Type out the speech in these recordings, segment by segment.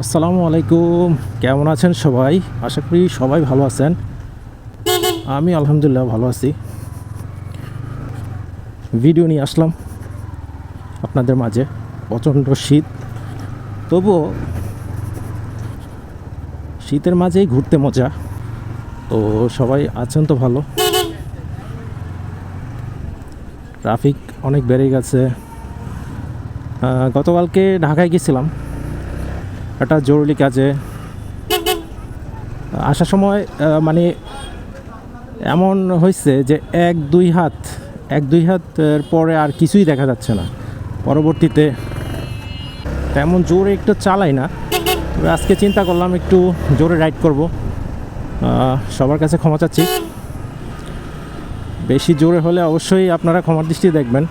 আসসালামু আলাইকুম, কেমন আছেন সবাই? আশা করি সবাই ভালো আছেন। আমি আলহামদুলিল্লাহ ভালো আছি। ভিডিও নিয়ে আসলাম আপনাদের মাঝে। প্রচণ্ড শীত, তবুও শীতের মাঝেই ঘুরতে মজা। তো সবাই আছেন তো ভালো? ট্রাফিক অনেক বেড়ে গেছে। গতকালকে ঢাকায় গেছিলাম একটা জরুরি কাজে। আসার সময় মানে এমন হয়েছে যে এক দুই হাতের পরে আর কিছুই দেখা যাচ্ছে না। পরবর্তীতে তেমন জোরে একটু চালাই না, তবে আজকে চিন্তা করলাম একটু জোরে রাইড করব। সবার কাছে ক্ষমা চাচ্ছি, বেশি জোরে হলে অবশ্যই আপনারা ক্ষমার দৃষ্টি দেখবেন।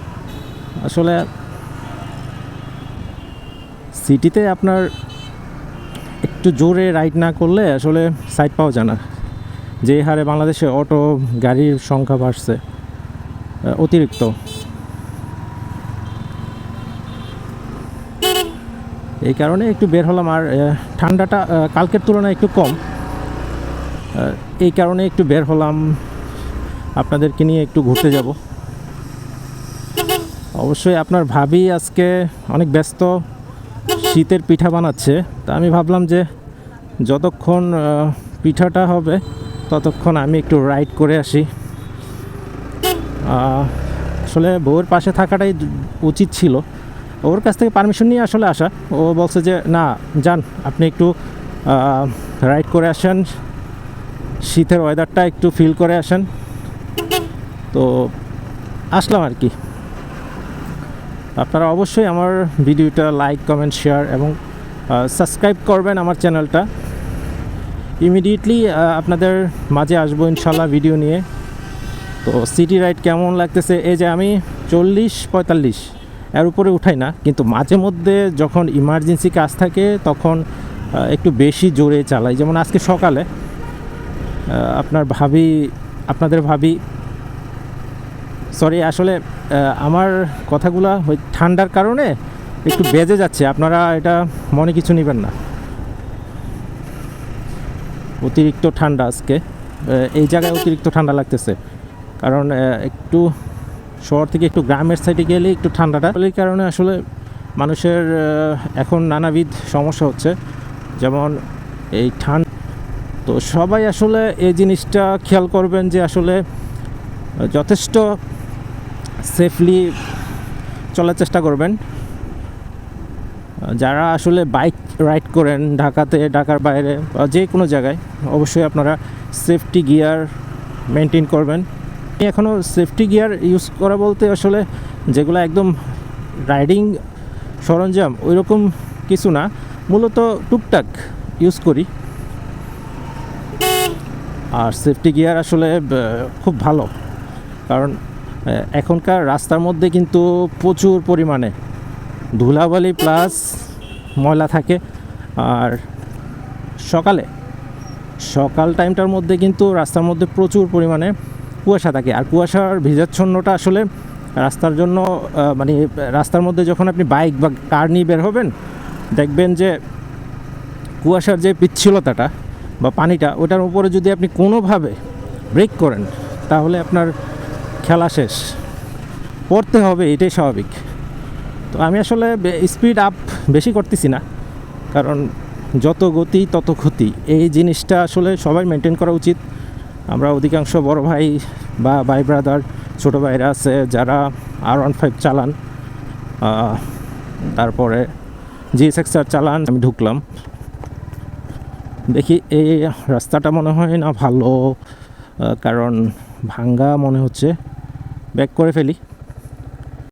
আসলে সিটিতে আপনার একটু জোরে রাইড না করলে আসলে সাইড পাওয়া যায় না। যে হারে বাংলাদেশে অটো গাড়ির সংখ্যা বাড়ছে অতিরিক্ত, এই কারণে একটু বের হলাম। আর ঠান্ডাটা কালকের তুলনায় একটু কম, এই কারণে একটু বের হলাম, আপনাদেরকে নিয়ে একটু ঘুরতে যাব। অবশ্যই আপনার ভাবি আজকে অনেক ব্যস্ত, শীতের পিঠা বানাচ্ছে। তা আমি ভাবলাম যে যতক্ষণ পিঠাটা হবে ততক্ষণ আমি একটু রাইড করে আসি। আসলে বউয়ের পাশে থাকাটাই উচিত ছিল। ওর কাছ থেকে পারমিশন নিয়ে আসলে আসা। ও বলছে যে না, যান আপনি একটু রাইড করে আসেন, শীতের ওয়েদারটা একটু ফিল করে আসেন। তো আসলাম আর কি। আপনারা অবশ্যই আমার ভিডিওটা লাইক, কমেন্ট, শেয়ার এবং সাবস্ক্রাইব করবেন আমার চ্যানেলটা। ইমিডিয়েটলি আপনাদের মাঝে আসবো ইনশাল্লাহ ভিডিও নিয়ে। তো সিটি রাইড কেমন লাগতেছে, এই যে আমি 40-45 এর উপরে উঠাই না, কিন্তু মাঝে মধ্যে যখন ইমার্জেন্সি কাজ থাকে তখন একটু বেশি জোরে চালাই। যেমন আজকে সকালে আপনাদের ভাবি সরি, আসলে আমার কথাগুলা ওই ঠান্ডার কারণে একটু বেজে যাচ্ছে, আপনারা এটা মনে কিছু নেবেন না। অতিরিক্ত ঠান্ডা আজকে এই জায়গায় অতিরিক্ত ঠান্ডা লাগতেছে, কারণ একটু শহর থেকে একটু গ্রামের সাইডে গেলে একটু ঠান্ডাটা, এই কারণে আসলে মানুষের এখন নানাবিধ সমস্যা হচ্ছে, যেমন এই ঠান্ডা। তো সবাই আসলে এই জিনিসটা খেয়াল করবেন যে আসলে যথেষ্ট সেফলি চলার চেষ্টা করবেন। যারা আসলে বাইক রাইড করেন ঢাকার বাইরে বা যে কোনো জায়গায়, অবশ্যই আপনারা সেফটি গিয়ার মেনটেন করবেন। এখনও সেফটি গিয়ার ইউজ করা বলতে আসলে যেগুলো একদম রাইডিং সরঞ্জাম ওই রকম কিছু না, মূলত টুকটাক ইউজ করি। আর সেফটি গিয়ার আসলে খুব ভালো, কারণ এখনকার রাস্তার মধ্যে কিন্তু প্রচুর পরিমাণে ধুলাবালি প্লাস ময়লা থাকে। আর সকাল টাইমটার মধ্যে কিন্তু রাস্তার মধ্যে প্রচুর পরিমাণে কুয়াশা থাকে। আর কুয়াশার ভিজাচ্ছন্নটা আসলে রাস্তার জন্য মানে রাস্তার মধ্যে যখন আপনি বাইক বা কার নিয়ে বের হবেন, দেখবেন যে কুয়াশার যে পিচ্ছিলতাটা বা পানিটা, ওটার উপরে যদি আপনি কোনোভাবে ব্রেক করেন তাহলে আপনার খেলা শেষ, পড়তে হবে, এটাই স্বাভাবিক। তো আমি আসলে স্পিড আপ বেশি করতেছি না, কারণ যত গতি তত ক্ষতি, এই জিনিসটা আসলে সবাই মেনটেন করা উচিত। আমরা অধিকাংশ বড় ভাই বা ভাই ব্রাদার, ছোটো ভাইরা আছে যারা R15 চালান, তারপরে GSX-R চালান। আমি ঢুকলাম, দেখি এই রাস্তাটা মনে হয় না ভালো, কারণ ভাঙ্গা মনে হচ্ছে। ব্যাক করে ফেলি।